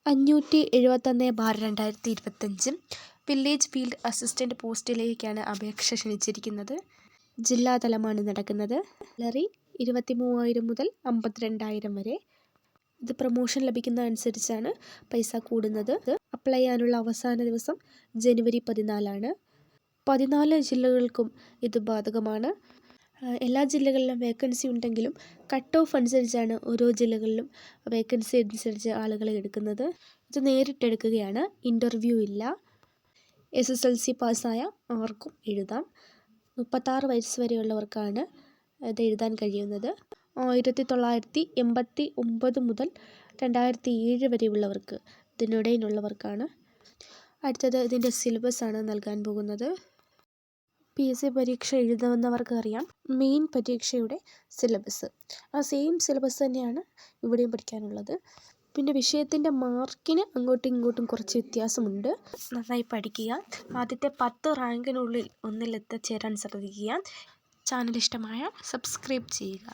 571/2025 village field assistant പോസ്റ്റിലേക്കാണ് അപേക്ഷ ക്ഷണിച്ചിരിക്കുന്നത്. ജില്ലാതലമാണ് നടക്കുന്നത്. Salary 23,000 മുതൽ 52,000 വരെ. ഇത് പ്രൊമോഷൻ ലഭിക്കുന്ന അനുസരിച്ചാണ് പൈസ കൂടുന്നത്. അപ്ലൈ ചെയ്യാനുള്ള അവസാന ദിവസം ജനുവരി 14 14 ജില്ലകൾക്കും ഇത് ബാധകമാണ്. എല്ലാ ജില്ലകളിലും വേക്കൻസി ഉണ്ടെങ്കിലും കട്ട് ഓഫ് അനുസരിച്ചാണ് ഓരോ ജില്ലകളിലും വേക്കൻസി അനുസരിച്ച് ആളുകളെ എടുക്കുന്നത്. ഇത് നേരിട്ടെടുക്കുകയാണ്, ഇൻ്റർവ്യൂ ഇല്ല. SSLC പാസ്സായ ആർക്കും എഴുതാം. 36 വയസ്സ് വരെയുള്ളവർക്കാണ് ഇത് എഴുതാൻ കഴിയുന്നത്. 1989 മുതൽ 2007 വരെയുള്ളവർക്ക്, ഇതിനിടയിലുള്ളവർക്കാണ്. അടുത്തത് ഇതിൻ്റെ സിലബസ് ആണ് നൽകാൻ പോകുന്നത്. PSC പരീക്ഷ എഴുതുന്നവർക്ക് അറിയാം മെയിൻ പരീക്ഷയുടെ സിലബസ്. ആ സെയിം സിലബസ് തന്നെയാണ് ഇവിടെയും പഠിക്കാനുള്ളത്. പിന്നെ വിഷയത്തിൻ്റെ മാർക്കിന് അങ്ങോട്ടും ഇങ്ങോട്ടും കുറച്ച് വ്യത്യാസമുണ്ട്. നന്നായി പഠിക്കുക. ആദ്യത്തെ 10 റാങ്കിനുള്ളിൽ ഒന്നിൽ എത്തിച്ചേരാൻ ശ്രദ്ധിക്കുക. ചാനൽ ഇഷ്ടമായ സബ്സ്ക്രൈബ് ചെയ്യുക.